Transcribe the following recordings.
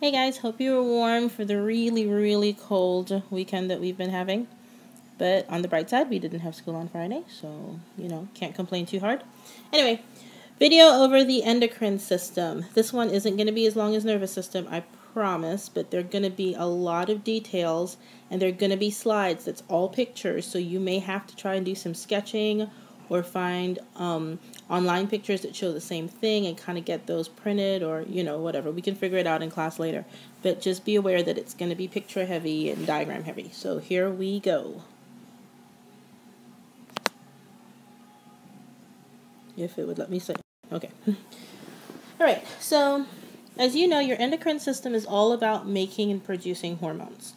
Hey guys, hope you were warm for the really cold weekend that we've been having. But on the bright side, we didn't have school on Friday, so, can't complain too hard. Anyway, video over the endocrine system. This one isn't going to be as long as nervous system, I promise, but there are going to be a lot of details, and there are going to be slides that's all pictures, so you may have to try and do some sketching or find online pictures that show the same thing and kind of get those printed or, whatever. We can figure it out in class later. But just be aware that it's going to be picture heavy and diagram heavy. So here we go. If it would let me say. Okay. All right. So as you know, your endocrine system is all about making and producing hormones.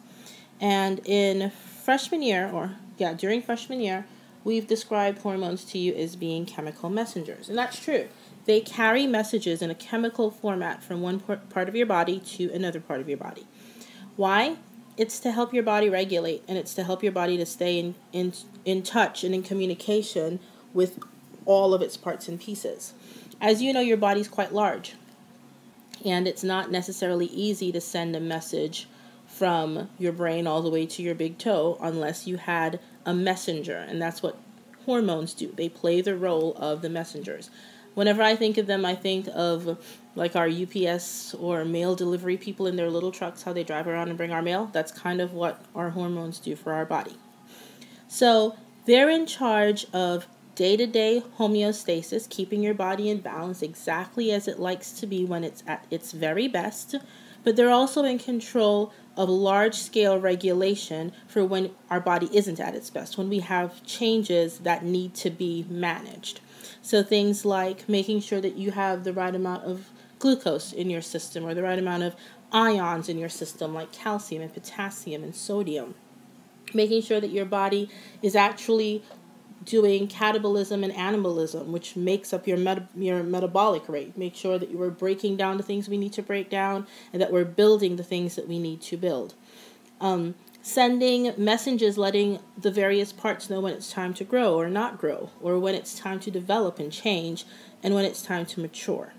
And in freshman year, during freshman year, we've described hormones to you as being chemical messengers. And that's true. They carry messages in a chemical format from one part of your body to another part of your body. Why? It's to help your body regulate, and it's to help your body to stay in touch and in communication with all of its parts and pieces. As you know, your body's quite large, and it's not necessarily easy to send a message from your brain all the way to your big toe unless you had a messenger, and that's what hormones do. They play the role of the messengers. Whenever I think of them, I think of like our UPS or mail delivery people in their little trucks, how they drive around and bring our mail. That's kind of what our hormones do for our body. So they're in charge of day-to-day homeostasis, keeping your body in balance exactly as it likes to be when it's at its very best, but they're also in control of large-scale regulation for when our body isn't at its best, when we have changes that need to be managed. So things like making sure that you have the right amount of glucose in your system or the right amount of ions in your system like calcium and potassium and sodium. Making sure that your body is actually doing catabolism and anabolism, which makes up your metabolic rate. Make sure that you are breaking down the things we need to break down and that we're building the things that we need to build. Sending messages letting the various parts know when it's time to grow or not grow, or when it's time to develop and change, and when it's time to mature.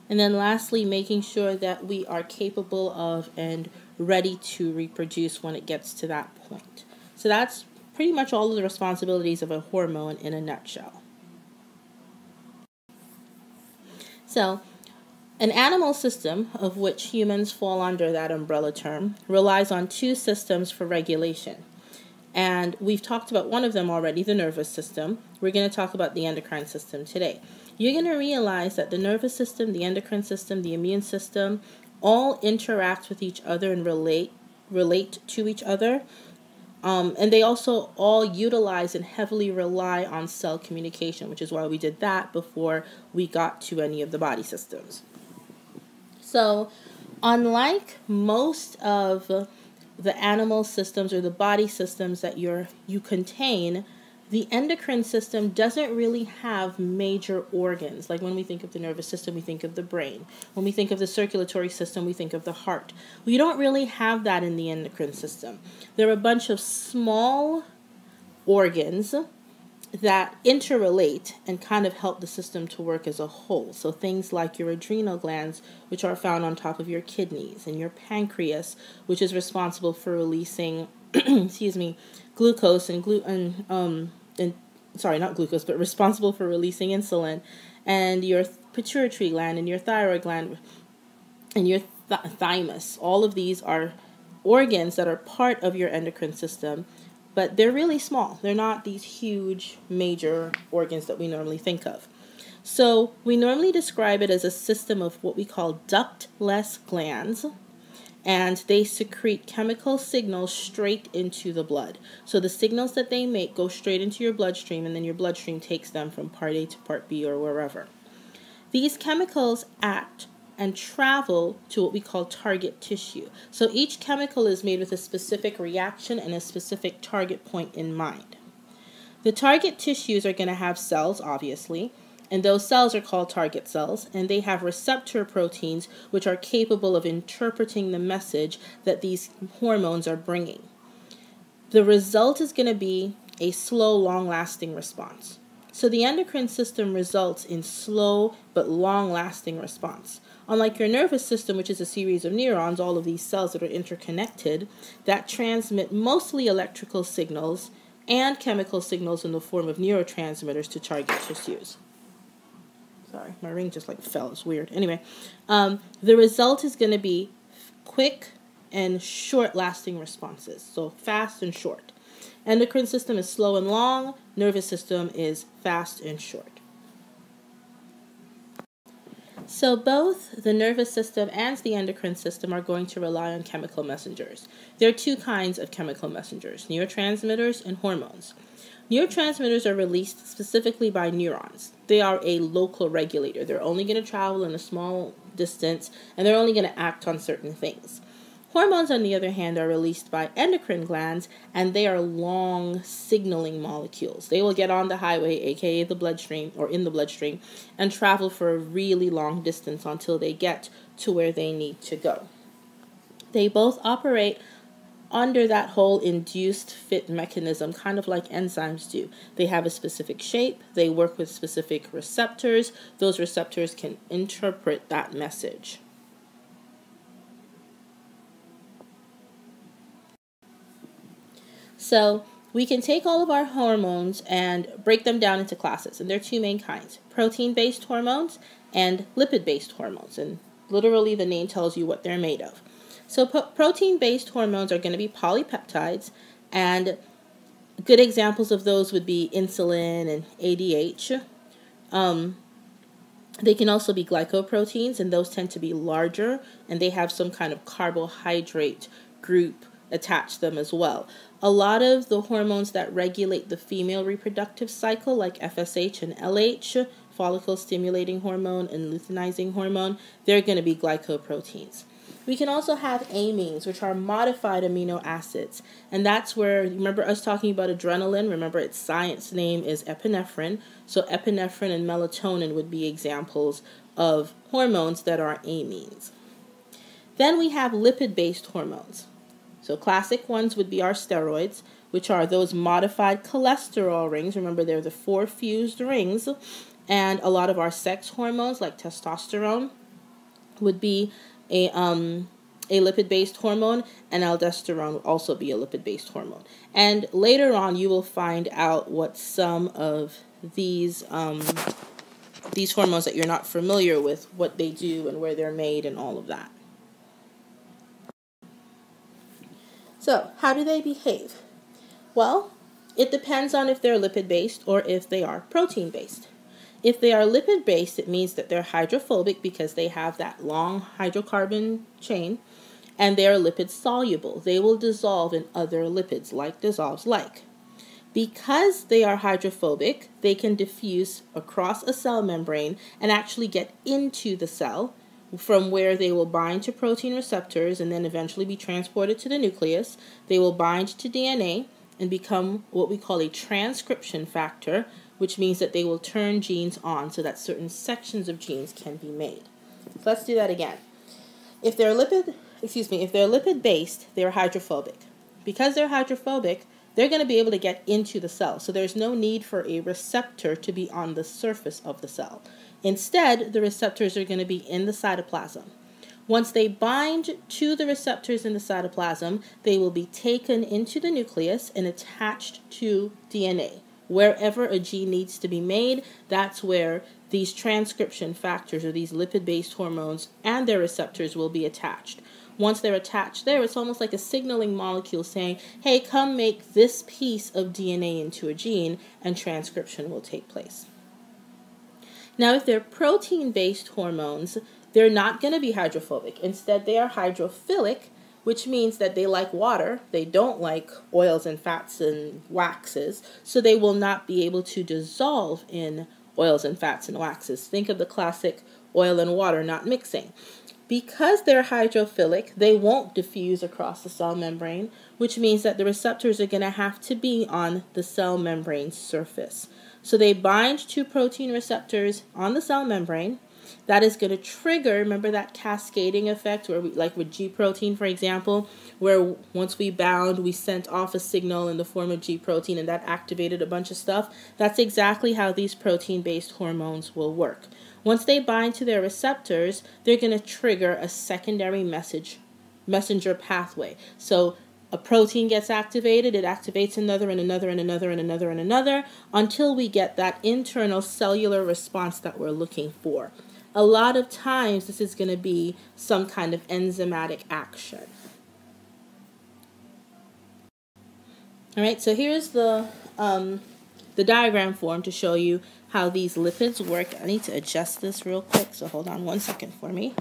And then lastly, making sure that we are capable of and ready to reproduce when it gets to that point. So that's pretty much all of the responsibilities of a hormone in a nutshell. So an animal system, of which humans fall under that umbrella term, relies on two systems for regulation. And we've talked about one of them already, the nervous system. We're going to talk about the endocrine system today. You're going to realize that the nervous system, the endocrine system, the immune system, all interact with each other and relate to each other. And they also all utilize and heavily rely on cell communication, which is why we did that before we got to any of the body systems. So, unlike most of the animal systems or the body systems that you contain, the endocrine system doesn't really have major organs. Like when we think of the nervous system, we think of the brain. When we think of the circulatory system, we think of the heart. We don't really have that in the endocrine system. There are a bunch of small organs that interrelate and kind of help the system to work as a whole. So things like your adrenal glands, which are found on top of your kidneys, and your pancreas, which is responsible for releasing, glucose responsible for releasing insulin, and your pituitary gland and your thyroid gland and your thymus. All of these are organs that are part of your endocrine system, but they're really small. They're not these huge, major organs that we normally think of. So we normally describe it as a system of what we call ductless glands, and they secrete chemical signals straight into the blood. So the signals that they make go straight into your bloodstream, and then your bloodstream takes them from part A to part B or wherever. These chemicals act and travel to what we call target tissue. So each chemical is made with a specific reaction and a specific target point in mind. The target tissues are going to have cells, obviously, and those cells are called target cells, and they have receptor proteins which are capable of interpreting the message that these hormones are bringing. The result is going to be a slow, long-lasting response. So the endocrine system results in slow but long-lasting response. Unlike your nervous system, which is a series of neurons, all of these cells that are interconnected, that transmit mostly electrical signals and chemical signals in the form of neurotransmitters to target tissues. Sorry, my ring just like fell. It's weird. Anyway, the result is going to be quick and short-lasting responses. So fast and short. Endocrine system is slow and long. Nervous system is fast and short. So both the nervous system and the endocrine system are going to rely on chemical messengers. There are two kinds of chemical messengers, neurotransmitters and hormones. Neurotransmitters are released specifically by neurons. They are a local regulator. They're only going to travel in a small distance, and they're only going to act on certain things. Hormones, on the other hand, are released by endocrine glands, and they are long signaling molecules. They will get on the highway, aka the bloodstream, or in the bloodstream, and travel for a really long distance until they get to where they need to go. They both operate under that whole induced fit mechanism, kind of like enzymes do. They have a specific shape. They work with specific receptors. Those receptors can interpret that message. So we can take all of our hormones and break them down into classes. And there are two main kinds, protein-based hormones and lipid-based hormones. And literally the name tells you what they're made of. So protein-based hormones are going to be polypeptides, and good examples of those would be insulin and ADH. They can also be glycoproteins, and those tend to be larger, and they have some kind of carbohydrate group attached to them as well. A lot of the hormones that regulate the female reproductive cycle, like FSH and LH, follicle stimulating hormone and luteinizing hormone, they're going to be glycoproteins. We can also have amines, which are modified amino acids. And that's where, remember us talking about adrenaline? Remember its science name is epinephrine. So epinephrine and melatonin would be examples of hormones that are amines. Then we have lipid-based hormones. So classic ones would be our steroids, which are those modified cholesterol rings. Remember, they're the 4 fused rings. And a lot of our sex hormones, like testosterone, would be a lipid-based hormone, and aldosterone would also be a lipid-based hormone. And later on, you will find out what some of these hormones that you're not familiar with, what they do and where they're made and all of that. So, how do they behave? Well, it depends on if they're lipid-based or if they are protein-based. If they are lipid-based, it means that they're hydrophobic because they have that long hydrocarbon chain, and they are lipid-soluble. They will dissolve in other lipids, like dissolves like. Because they are hydrophobic, they can diffuse across a cell membrane and actually get into the cell, from where they will bind to protein receptors and then eventually be transported to the nucleus. They will bind to DNA and become what we call a transcription factor, which means that they will turn genes on so that certain sections of genes can be made. So let's do that again. If they're lipid-based, they're hydrophobic. Because they're hydrophobic, they're going to be able to get into the cell. So there's no need for a receptor to be on the surface of the cell. Instead, the receptors are going to be in the cytoplasm. Once they bind to the receptors in the cytoplasm, they will be taken into the nucleus and attached to DNA. Wherever a gene needs to be made, that's where these transcription factors or these lipid-based hormones and their receptors will be attached. Once they're attached there, it's almost like a signaling molecule saying, hey, come make this piece of DNA into a gene, and transcription will take place. Now, if they're protein-based hormones, they're not going to be hydrophobic. Instead, they are hydrophilic, which means that they like water. They don't like oils and fats and waxes, so they will not be able to dissolve in oils and fats and waxes. Think of the classic oil and water not mixing. Because they're hydrophilic, they won't diffuse across the cell membrane, which means that the receptors are going to have to be on the cell membrane surface. So they bind to protein receptors on the cell membrane, that is going to trigger, remember that cascading effect where we, like with G protein, for example, where once we bound, we sent off a signal in the form of G protein and that activated a bunch of stuff. That's exactly how these protein-based hormones will work. Once they bind to their receptors, they're going to trigger a secondary messenger pathway. So a protein gets activated, it activates another and another and another and another and another until we get that internal cellular response that we're looking for. A lot of times this is going to be some kind of enzymatic action. All right, so here's the diagram form to show you how these lipids work. I need to adjust this real quick, so hold on 1 second for me.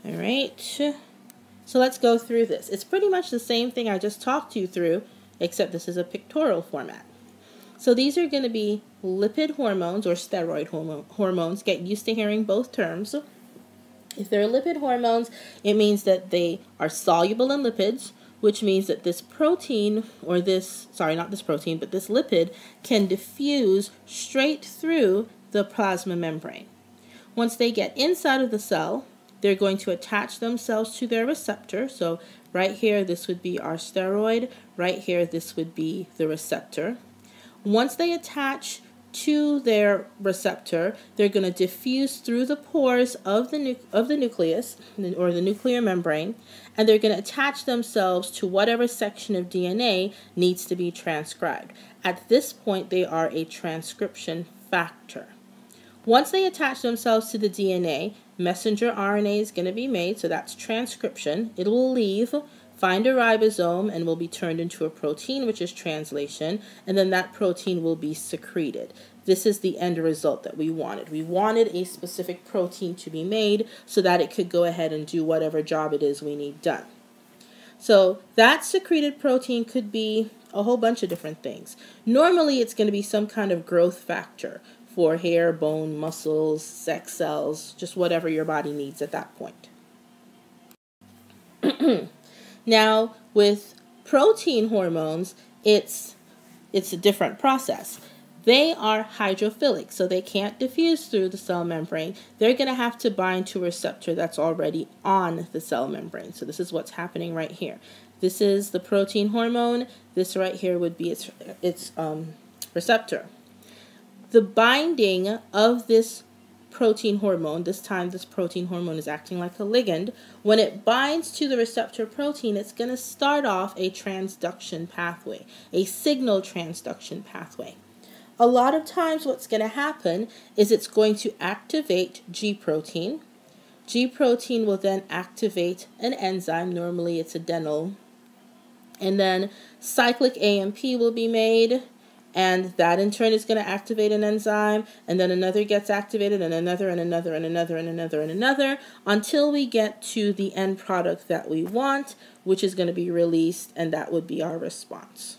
All right, so let's go through this. It's pretty much the same thing I just talked you through, except this is a pictorial format. So these are going to be lipid hormones or steroid hormones. Get used to hearing both terms. If they're lipid hormones, it means that they are soluble in lipids, which means that this protein, or this, sorry, not this protein, but this lipid can diffuse straight through the plasma membrane. Once they get inside of the cell, they're going to attach themselves to their receptor. So right here, this would be our steroid. Right here, this would be the receptor. Once they attach to their receptor, they're going to diffuse through the pores of the nucleus, or the nuclear membrane, and they're going to attach themselves to whatever section of DNA needs to be transcribed. At this point, they are a transcription factor. Once they attach themselves to the DNA, messenger RNA is going to be made, so that's transcription. It will leave, find a ribosome, and will be turned into a protein, which is translation, and then that protein will be secreted. This is the end result that we wanted. We wanted a specific protein to be made so that it could go ahead and do whatever job it is we need done. So that secreted protein could be a whole bunch of different things. Normally, it's going to be some kind of growth factor for hair, bone, muscles, sex cells, just whatever your body needs at that point. Now, with protein hormones, it's a different process. They are hydrophilic, so they can't diffuse through the cell membrane. They're going to have to bind to a receptor that's already on the cell membrane. So this is what's happening right here. This is the protein hormone. This right here would be its receptor. The binding of this protein hormone, this time this protein hormone is acting like a ligand. When it binds to the receptor protein, it's going to start off a transduction pathway, a signal transduction pathway. A lot of times what's going to happen is it's going to activate G protein. G protein will then activate an enzyme, normally it's adenyl, and then cyclic AMP will be made, and that in turn is going to activate an enzyme, and then another gets activated, and another, and another, and another, and another, and another, until we get to the end product that we want, which is going to be released, and that would be our response.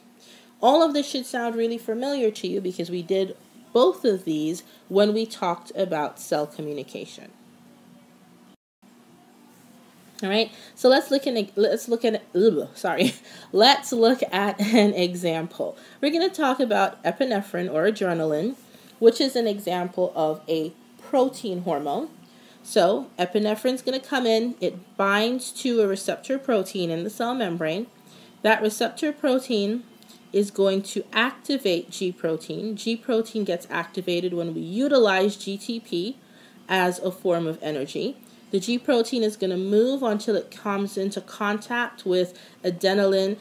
All of this should sound really familiar to you because we did both of these when we talked about cell communication. All right, so let's look at an example. We're going to talk about epinephrine or adrenaline, which is an example of a protein hormone. So epinephrine is going to come in, it binds to a receptor protein in the cell membrane. That receptor protein is going to activate G protein. G protein gets activated when we utilize GTP as a form of energy. The G protein is going to move until it comes into contact with adenylyl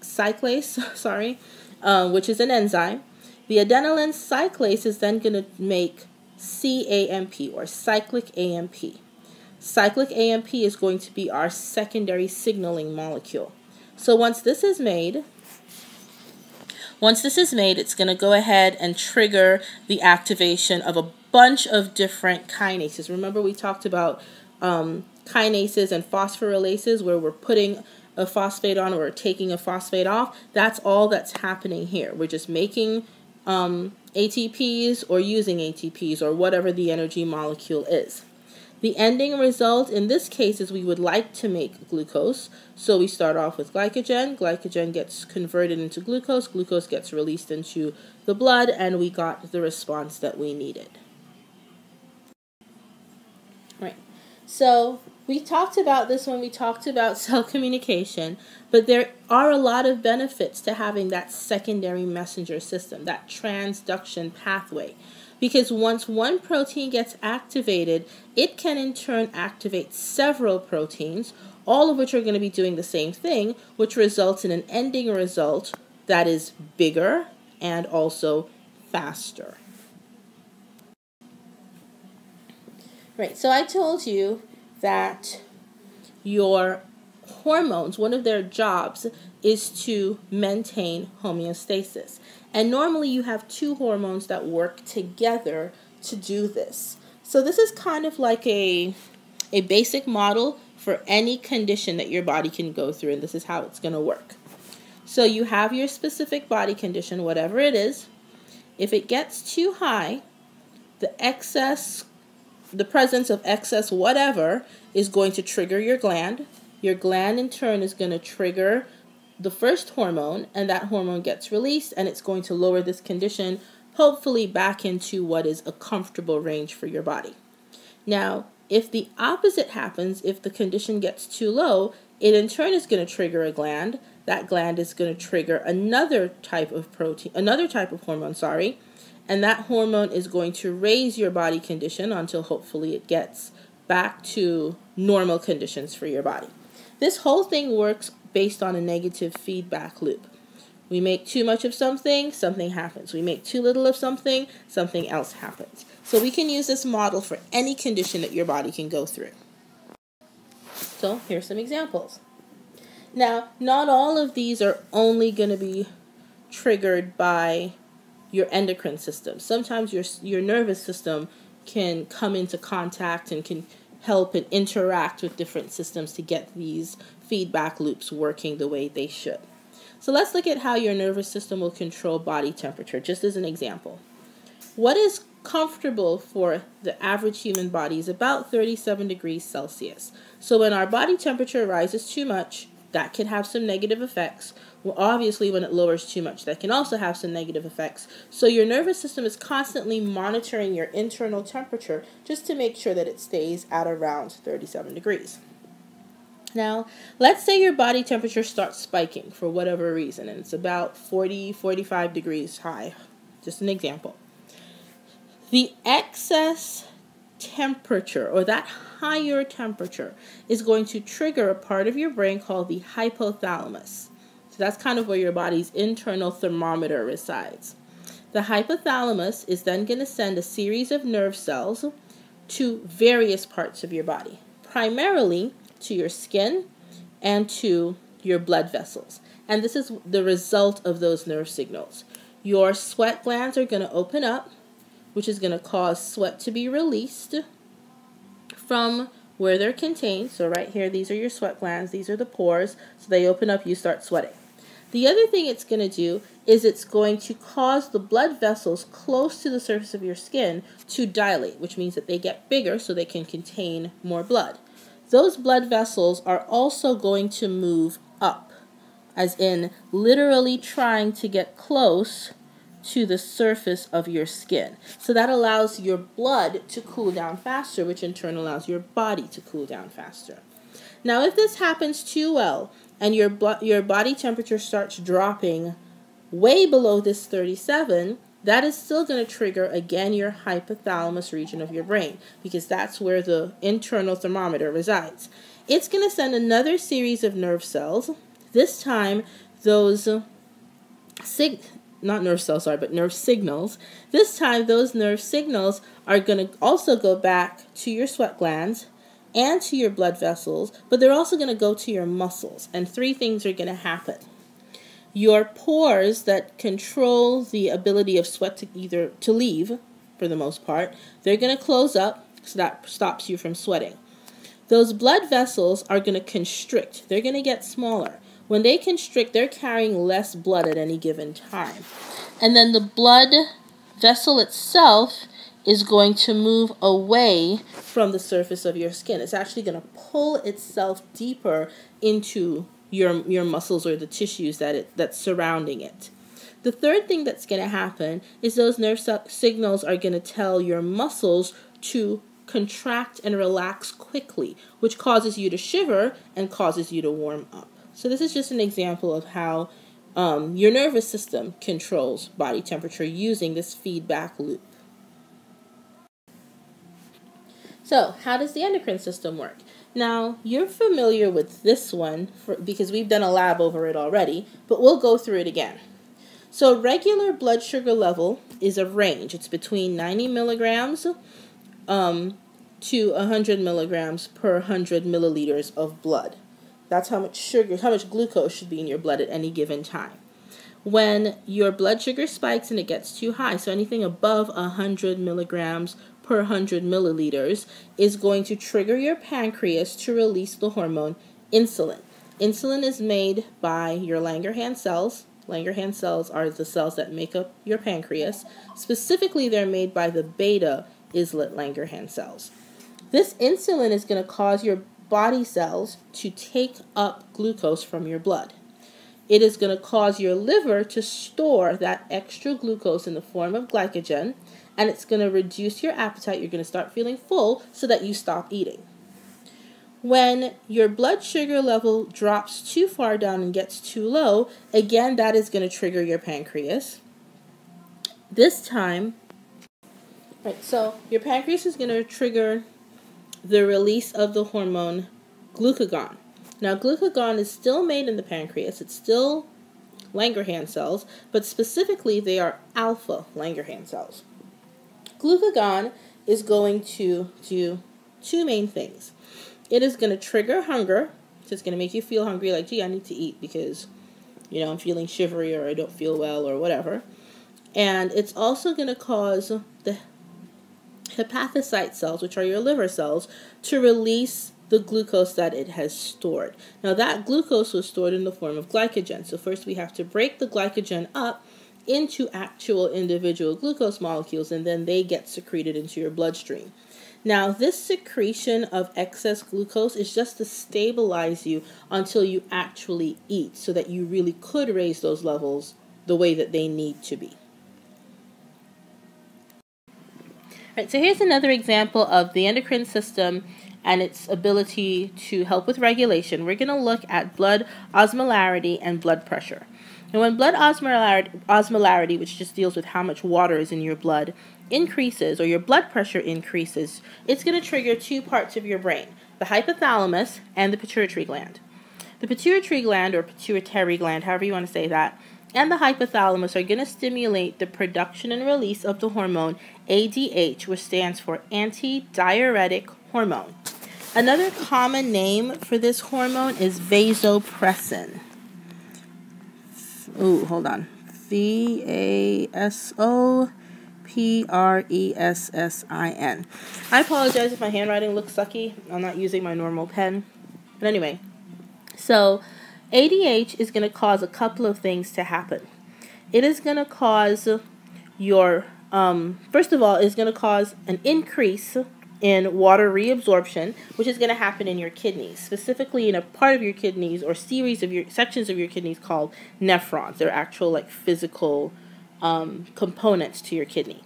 cyclase, which is an enzyme. The adenylyl cyclase is then going to make CAMP or cyclic AMP. Cyclic AMP is going to be our secondary signaling molecule. So once this is made, it's going to go ahead and trigger the activation of a bunch of different kinases. Remember we talked about kinases and phosphorylases where we're putting a phosphate on or taking a phosphate off. That's all that's happening here. We're just making ATPs or using ATPs or whatever the energy molecule is. The ending result in this case is we would like to make glucose. So we start off with glycogen. Glycogen gets converted into glucose. Glucose gets released into the blood, and we got the response that we needed. Right. So we talked about this when we talked about cell communication, but there are a lot of benefits to having that secondary messenger system, that transduction pathway. Because once one protein gets activated, it can in turn activate several proteins, all of which are going to be doing the same thing, which results in an ending result that is bigger and also faster. Right, so I told you that your hormones, one of their jobs is to maintain homeostasis. And normally you have two hormones that work together to do this. So this is kind of like a basic model for any condition that your body can go through, and this is how it's going to work. So you have your specific body condition, whatever it is. If it gets too high, the presence of excess whatever is going to trigger your gland. Your gland in turn is going to trigger the first hormone, and that hormone gets released, and it's going to lower this condition, hopefully back into what is a comfortable range for your body. Now, if the opposite happens, if the condition gets too low, it in turn is going to trigger a gland. That gland is going to trigger another type of hormone, and that hormone is going to raise your body condition until hopefully it gets back to normal conditions for your body. This whole thing works based on a negative feedback loop. We make too much of something, something happens. We make too little of something, something else happens. So we can use this model for any condition that your body can go through. So here's some examples. Now, not all of these are only going to be triggered by your endocrine system. Sometimes your nervous system can come into contact and can help and interact with different systems to get these feedback loops working the way they should. So let's look at how your nervous system will control body temperature, just as an example. What is comfortable for the average human body is about 37 degrees Celsius. So when our body temperature rises too much, that can have some negative effects. Well, obviously, when it lowers too much, that can also have some negative effects. So your nervous system is constantly monitoring your internal temperature just to make sure that it stays at around 37 degrees. Now, let's say your body temperature starts spiking for whatever reason, and it's about 40, 45 degrees high. Just an example. The excess temperature, or that higher temperature, is going to trigger a part of your brain called the hypothalamus. So that's kind of where your body's internal thermometer resides. The hypothalamus is then going to send a series of nerve cells to various parts of your body, primarily to your skin and to your blood vessels. And this is the result of those nerve signals. Your sweat glands are going to open up, which is going to cause sweat to be released from where they're contained. So right here, these are your sweat glands. These are the pores. So they open up, you start sweating. The other thing it's going to do is it's going to cause the blood vessels close to the surface of your skin to dilate, which means that they get bigger so they can contain more blood. Those blood vessels are also going to move up, as in literally trying to get close to the surface of your skin. So that allows your blood to cool down faster, which in turn allows your body to cool down faster. Now, if this happens too well, and your body temperature starts dropping way below this 37, that is still going to trigger, again, your hypothalamus region of your brain, because that's where the internal thermometer resides. It's going to send another series of nerve cells. This time, those nerve signals. This time, those nerve signals are going to also go back to your sweat glands and to your blood vessels, but they're also going to go to your muscles. And three things are going to happen. Your pores that control the ability of sweat to leave, for the most part, they're going to close up, so that stops you from sweating. Those blood vessels are going to constrict. They're going to get smaller. When they constrict, they're carrying less blood at any given time. And then the blood vessel itself is going to move away from the surface of your skin. It's actually going to pull itself deeper into your muscles or the tissues that's surrounding it. The third thing that's going to happen is those nerve signals are going to tell your muscles to contract and relax quickly, which causes you to shiver and causes you to warm up. So this is just an example of how your nervous system controls body temperature using this feedback loop. So how does the endocrine system work? Now, you're familiar with this one because we've done a lab over it already, but we'll go through it again. So regular blood sugar level is a range. It's between 90 milligrams to 100 milligrams per 100 milliliters of blood. That's how much glucose should be in your blood at any given time. When your blood sugar spikes and it gets too high, so anything above 100 milligrams per 100 milliliters is going to trigger your pancreas to release the hormone insulin. Insulin is made by your Langerhans cells. Langerhans cells are the cells that make up your pancreas. Specifically, they're made by the beta islet Langerhans cells. This insulin is going to cause your body cells to take up glucose from your blood. It is going to cause your liver to store that extra glucose in the form of glycogen, and it's going to reduce your appetite. You're going to start feeling full so that you stop eating. When your blood sugar level drops too far down and gets too low, again, that is going to trigger your pancreas. This time, right, so your pancreas is going to trigger the release of the hormone glucagon. Now, glucagon is still made in the pancreas. It's still Langerhans cells, but specifically they are alpha Langerhans cells. Glucagon is going to do two main things. It is going to trigger hunger. So it's going to make you feel hungry, like, gee, I need to eat because, I'm feeling shivery or I don't feel well or whatever. And it's also going to cause the hepatocyte cells, which are your liver cells, to release the glucose that it has stored. Now, that glucose was stored in the form of glycogen. So first we have to break the glycogen up into actual individual glucose molecules, and then they get secreted into your bloodstream. Now, this secretion of excess glucose is just to stabilize you until you actually eat, so that you really could raise those levels the way that they need to be. All right, so here's another example of the endocrine system and its ability to help with regulation. We're going to look at blood osmolarity and blood pressure. And when blood osmolarity, which just deals with how much water is in your blood, increases, or your blood pressure increases, it's going to trigger two parts of your brain, the hypothalamus and the pituitary gland. The pituitary gland, or pituitary gland, however you want to say that, and the hypothalamus are going to stimulate the production and release of the hormone ADH, which stands for antidiuretic hormone. Another common name for this hormone is vasopressin. Ooh, hold on. VASOPRESSIN. I apologize if my handwriting looks sucky. I'm not using my normal pen. But anyway, so ADH is going to cause a couple of things to happen. It is going to cause your, first of all, it's going to cause an increase in water reabsorption, which is going to happen in your kidneys, specifically in a part of your kidneys or sections of your kidneys called nephrons. They're actual physical components to your kidney.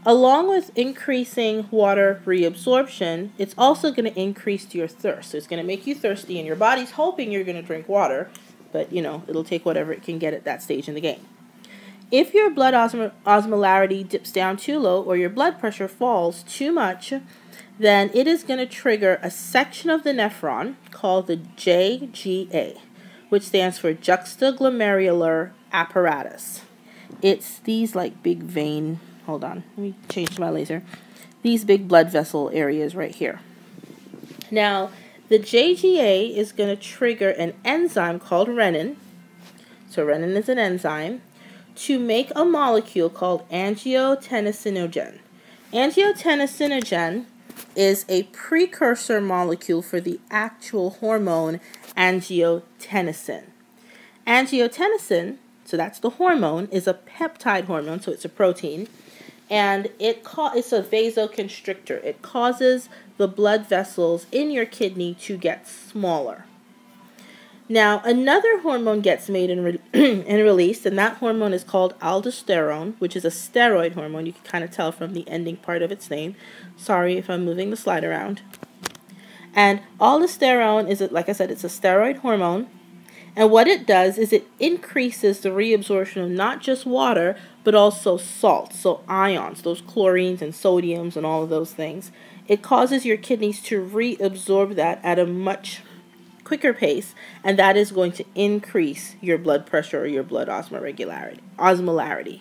Along with increasing water reabsorption, it's also going to increase your thirst. So it's going to make you thirsty, and your body's hoping you're going to drink water, but it'll take whatever it can get at that stage in the game. If your blood osmolarity dips down too low, or your blood pressure falls too much, then it is going to trigger a section of the nephron called the JGA, which stands for juxtaglomerular apparatus. It's these big vein, hold on, let me change my laser, these big blood vessel areas right here. Now, the JGA is going to trigger an enzyme called renin. So renin is an enzyme to make a molecule called angiotensinogen. Angiotensinogen is a precursor molecule for the actual hormone angiotensin. Angiotensin, so that's the hormone, is a peptide hormone, so it's a protein, and it's a vasoconstrictor. It causes the blood vessels in your kidney to get smaller. Now, another hormone gets made and released, and that hormone is called aldosterone, which is a steroid hormone. You can kind of tell from the ending part of its name. Sorry if I'm moving the slide around. And aldosterone is, like I said, it's a steroid hormone. And what it does is it increases the reabsorption of not just water, but also salts, so ions, those chlorines and sodiums and all of those things. It causes your kidneys to reabsorb that at a much quicker pace, and that is going to increase your blood pressure or your blood osmolarity.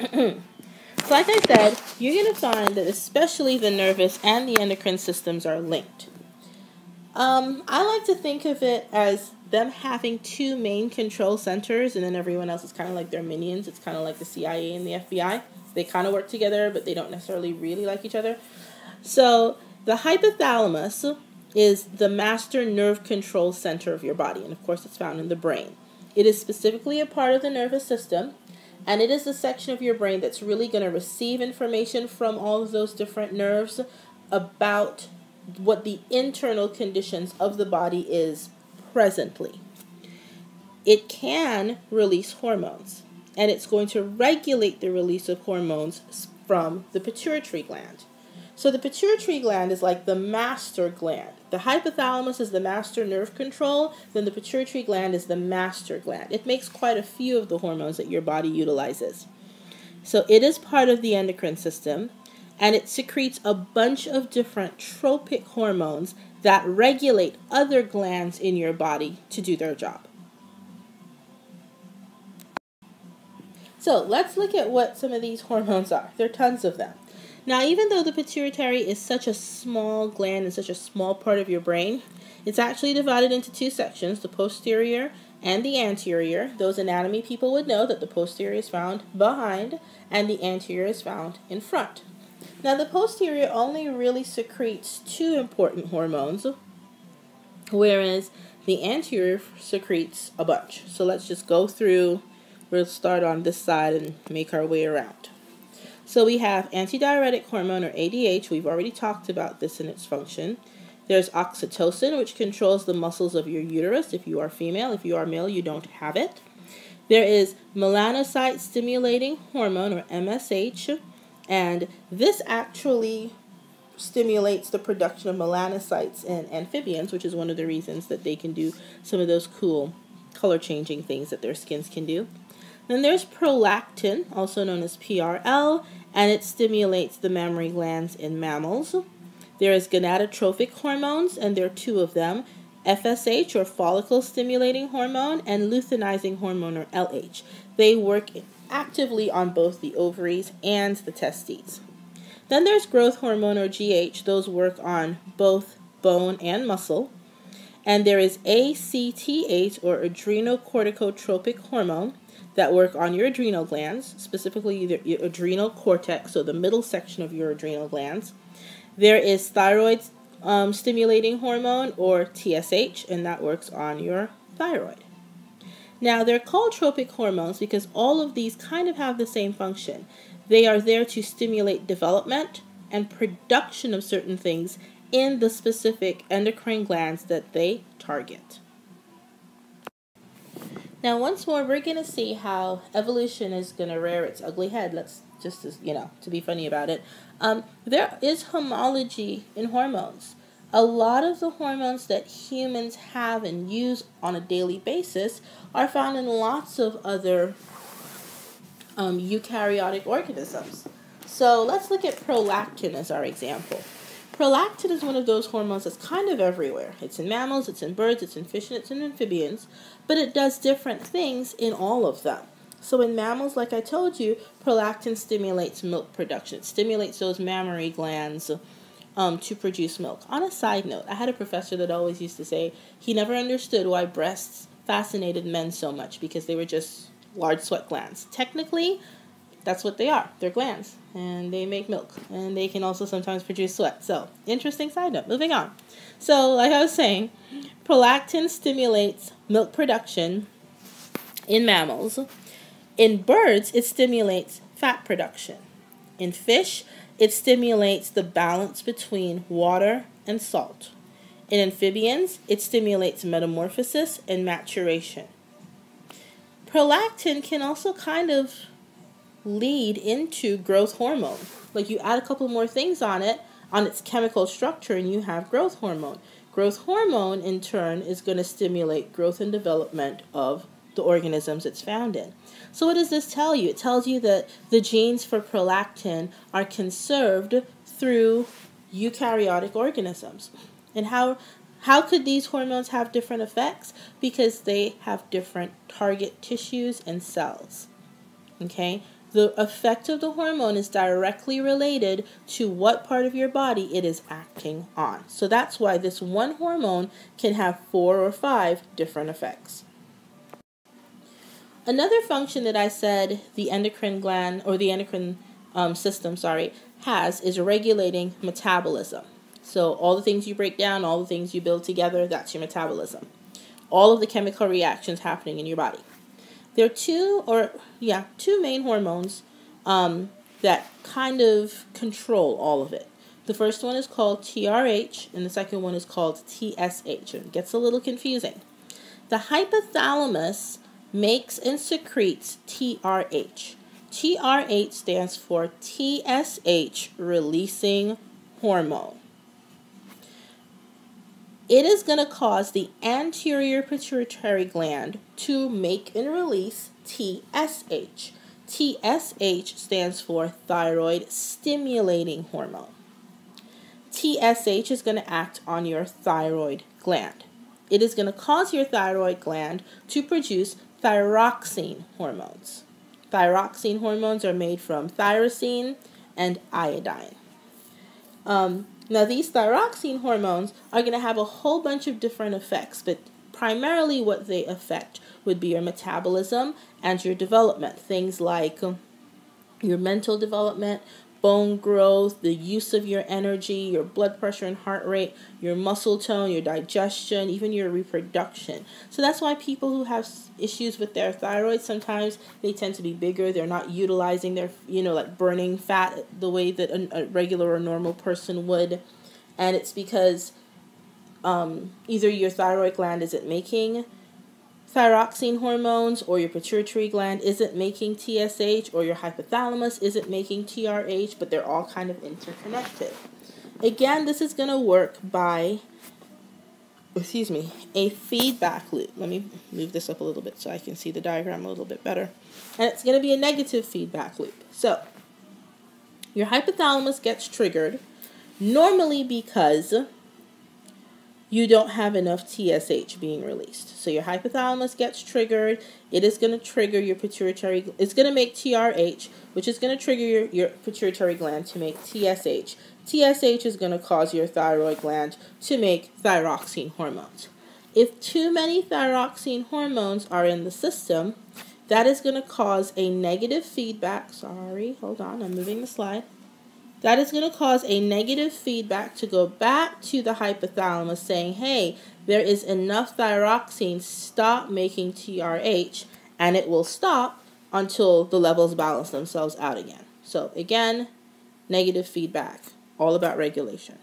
So like I said, you're going to find that especially the nervous and the endocrine systems are linked. I like to think of it as them having two main control centers, and then everyone else is kind of like their minions. It's kind of like the CIA and the FBI. They kind of work together, but they don't necessarily really like each other. So the hypothalamus is the master nerve control center of your body, and of course it's found in the brain. It is specifically a part of the nervous system, and it is the section of your brain that's really going to receive information from all of those different nerves about what the internal conditions of the body is presently. It can release hormones, and it's going to regulate the release of hormones from the pituitary gland. So the pituitary gland is like the master gland. The hypothalamus is the master nerve control, then the pituitary gland is the master gland. It makes quite a few of the hormones that your body utilizes. So it is part of the endocrine system, and it secretes a bunch of different tropic hormones that regulate other glands in your body to do their job. So let's look at what some of these hormones are. There are tons of them. Now, even though the pituitary is such a small gland and such a small part of your brain, it's actually divided into two sections, the posterior and the anterior. Those anatomy people would know that the posterior is found behind and the anterior is found in front. Now, the posterior only really secretes two important hormones, whereas the anterior secretes a bunch. So let's just go through. We'll start on this side and make our way around. So we have antidiuretic hormone, or ADH. We've already talked about this in its function. There's oxytocin, which controls the muscles of your uterus. If you are female, if you are male, you don't have it. There is melanocyte stimulating hormone, or MSH, and this actually stimulates the production of melanocytes in amphibians, which is one of the reasons that they can do some of those cool color-changing things that their skins can do. Then there's prolactin, also known as PRL, and it stimulates the mammary glands in mammals. There is gonadotrophic hormones, and there are two of them. FSH, or follicle stimulating hormone, and luteinizing hormone, or LH. They work actively on both the ovaries and the testes. Then there's growth hormone, or GH. Those work on both bone and muscle. And there is ACTH, or adrenocorticotropic hormone, that work on your adrenal glands, specifically your adrenal cortex, so the middle section of your adrenal glands. There is thyroid stimulating hormone, or TSH, and that works on your thyroid. Now, they're called tropic hormones because all of these kind of have the same function. They are there to stimulate development and production of certain things in the specific endocrine glands that they target. Now, once more, we're going to see how evolution is going to rear its ugly head. Let's just, to be funny about it. There is homology in hormones. A lot of the hormones that humans have and use on a daily basis are found in lots of other eukaryotic organisms. So let's look at prolactin as our example. Prolactin is one of those hormones that's kind of everywhere. It's in mammals, it's in birds, it's in fish, and it's in amphibians, but it does different things in all of them. So in mammals, like I told you, prolactin stimulates milk production. It stimulates those mammary glands to produce milk. On a side note, I had a professor that always used to say he never understood why breasts fascinated men so much, because they were just large sweat glands. Technically, that's what they are. They're glands, and they make milk, and they can also sometimes produce sweat. So, interesting side note. Moving on. So, like I was saying, prolactin stimulates milk production in mammals. In birds, it stimulates fat production. In fish, it stimulates the balance between water and salt. In amphibians, it stimulates metamorphosis and maturation. Prolactin can also kind of lead into growth hormone. Like, you add a couple more things on it, on its chemical structure, and you have growth hormone. Growth hormone, in turn, is going to stimulate growth and development of the organisms it's found in. So what does this tell you? It tells you that the genes for prolactin are conserved through eukaryotic organisms. And how could these hormones have different effects? Because they have different target tissues and cells. Okay? The effect of the hormone is directly related to what part of your body it is acting on. So that's why this one hormone can have 4 or 5 different effects. Another function that I said the endocrine gland, or the endocrine system, has is regulating metabolism. So all the things you break down, all the things you build together, that's your metabolism. All of the chemical reactions happening in your body. There are two main hormones that kind of control all of it. The first one is called TRH, and the second one is called TSH. It gets a little confusing. The hypothalamus makes and secretes TRH. TRH stands for TSH releasing hormone. It is going to cause the anterior pituitary gland to make and release TSH. TSH stands for thyroid stimulating hormone. TSH is going to act on your thyroid gland. It is going to cause your thyroid gland to produce thyroxine hormones. Thyroxine hormones are made from tyrosine and iodine. Now, these thyroxine hormones are going to have a whole bunch of different effects, but primarily what they affect would be your metabolism and your development. Things like your mental development, bone growth, the use of your energy, your blood pressure and heart rate, your muscle tone, your digestion, even your reproduction. So that's why people who have issues with their thyroid, sometimes they tend to be bigger. They're not utilizing their, like burning fat the way that a regular or normal person would. And it's because either your thyroid gland isn't making thyroxine hormones, or your pituitary gland isn't making TSH, or your hypothalamus isn't making TRH, but they're all kind of interconnected. Again, this is going to work by, a feedback loop. Let me move this up a little bit so I can see the diagram a little bit better. And it's going to be a negative feedback loop. So, your hypothalamus gets triggered, normally because you don't have enough TSH being released. So your hypothalamus gets triggered. It is going to trigger your pituitary. It's going to make TRH, which is going to trigger your pituitary gland to make TSH. TSH is going to cause your thyroid gland to make thyroxine hormones. If too many thyroxine hormones are in the system, that is going to cause a negative feedback. Sorry, hold on, I'm moving the slide. That is going to cause a negative feedback to go back to the hypothalamus saying, hey, there is enough thyroxine, stop making TRH, and it will stop until the levels balance themselves out again. So again, negative feedback, all about regulation.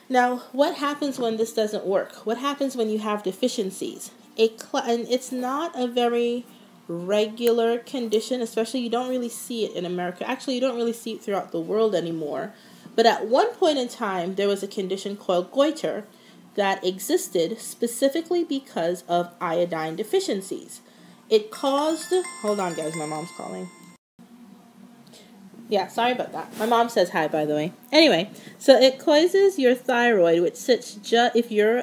Now, what happens when this doesn't work? What happens when you have deficiencies? And it's not a very regular condition, especially you don't really see it in America. Actually, you don't really see it throughout the world anymore. But at one point in time, there was a condition called goiter that existed specifically because of iodine deficiencies. It caused, hold on guys, my mom's calling. Yeah, sorry about that. My mom says hi, by the way. Anyway, so it causes your thyroid, which sits just, if you're,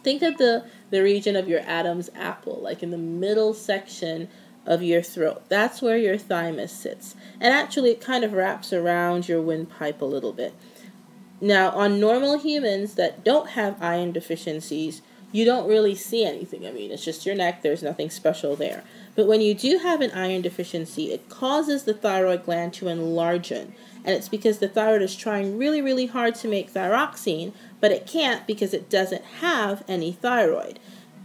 think of the region of your Adam's apple, like in the middle section of your throat. That's where your thymus sits. And actually, it kind of wraps around your windpipe a little bit. Now, on normal humans that don't have iron deficiencies, you don't really see anything. I mean, it's just your neck. There's nothing special there. But when you do have an iron deficiency, it causes the thyroid gland to enlarge. And it's because the thyroid is trying really, really hard to make thyroxine, but it can't because it doesn't have any thyroid.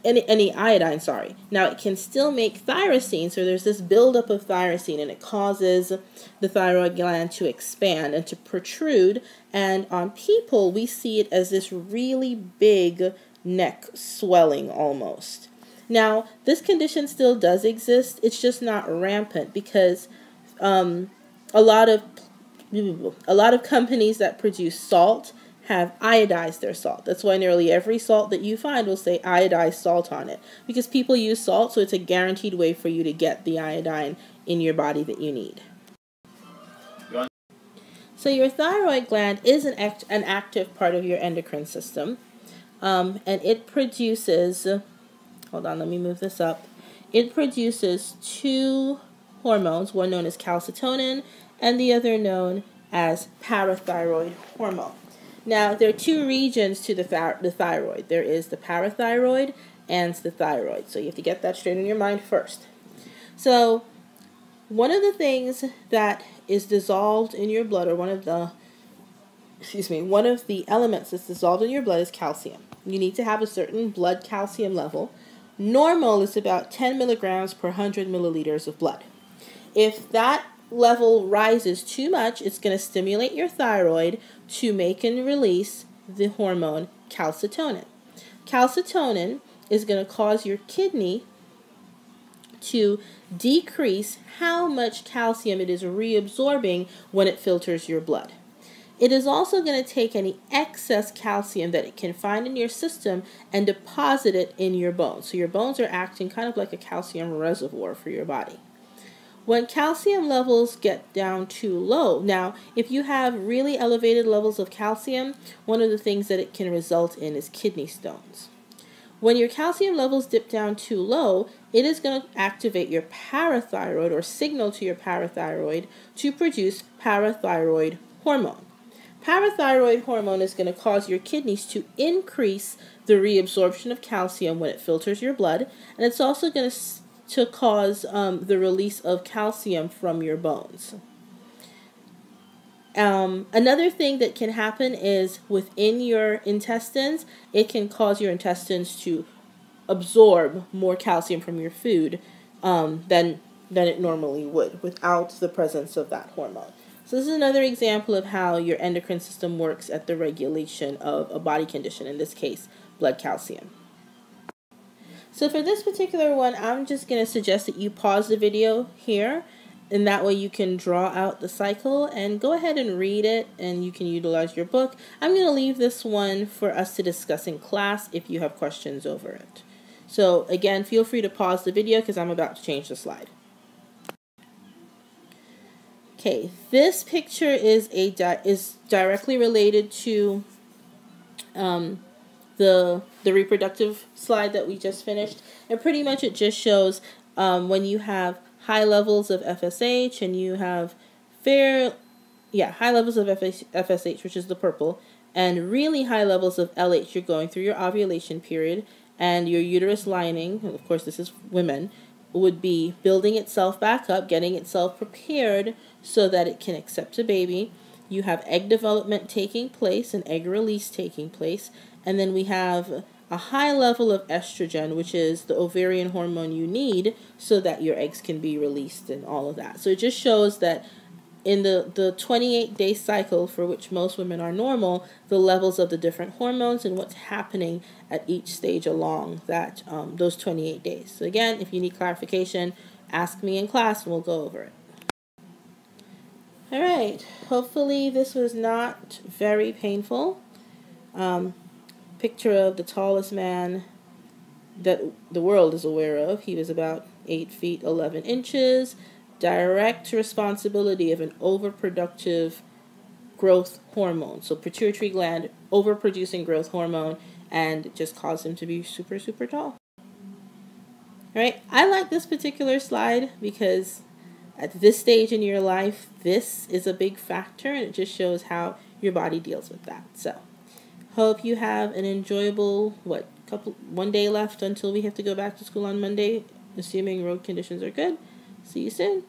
Any iodine, sorry. Now, it can still make tyrosine, so there's this buildup of tyrosine, and it causes the thyroid gland to expand and to protrude. And on people, we see it as this really big neck swelling almost. Now, this condition still does exist. It's just not rampant because a lot of companies that produce salt have iodized their salt. That's why nearly every salt that you find will say iodized salt on it, because people use salt, so it's a guaranteed way for you to get the iodine in your body that you need. So your thyroid gland is an active part of your endocrine system, and it produces, hold on, let me move this up. It produces two hormones, one known as calcitonin and the other known as parathyroid hormone. Now, there are two regions to the thyroid. There is the parathyroid and the thyroid. So you have to get that straight in your mind first. So one of the things that is dissolved in your blood, or one of the elements that's dissolved in your blood is calcium. You need to have a certain blood calcium level. Normal is about 10 milligrams per 100 milliliters of blood. If that level rises too much, it's going to stimulate your thyroid to make and release the hormone calcitonin. Calcitonin is going to cause your kidney to decrease how much calcium it is reabsorbing when it filters your blood. It is also going to take any excess calcium that it can find in your system and deposit it in your bones. So your bones are acting kind of like a calcium reservoir for your body. When calcium levels get down too low, now if you have really elevated levels of calcium, one of the things that it can result in is kidney stones. When your calcium levels dip down too low, it is going to activate your parathyroid, or signal to your parathyroid to produce parathyroid hormone. Parathyroid hormone is going to cause your kidneys to increase the reabsorption of calcium when it filters your blood, and it's also going to cause the release of calcium from your bones. Another thing that can happen is within your intestines, it can cause your intestines to absorb more calcium from your food than it normally would without the presence of that hormone. So this is another example of how your endocrine system works at the regulation of a body condition, in this case, blood calcium. So for this particular one, I'm just going to suggest that you pause the video here, and that way you can draw out the cycle and go ahead and read it, and you can utilize your book. I'm going to leave this one for us to discuss in class if you have questions over it. So again, feel free to pause the video because I'm about to change the slide. Okay, this picture is directly related to the reproductive slide that we just finished, and pretty much it just shows when you have high levels of FSH and you have high levels of FSH, which is the purple, and really high levels of LH. You're going through your ovulation period, and your uterus lining, of course this is women, would be building itself back up, getting itself prepared so that it can accept a baby. You have egg development taking place and egg release taking place. And then we have a high level of estrogen, which is the ovarian hormone you need so that your eggs can be released and all of that. So it just shows that in the 28-day cycle, for which most women are normal, the levels of the different hormones and what's happening at each stage along that those 28 days. So again, if you need clarification, ask me in class and we'll go over it. All right, hopefully this was not very painful. Picture of the tallest man that the world is aware of. He was about 8 feet 11 inches. Direct responsibility of an overproductive growth hormone. So pituitary gland overproducing growth hormone, and it just caused him to be super, super tall. All right, I like this particular slide because at this stage in your life, this is a big factor, and it just shows how your body deals with that. So, hope you have an enjoyable, one day left until we have to go back to school on Monday, assuming road conditions are good. See you soon.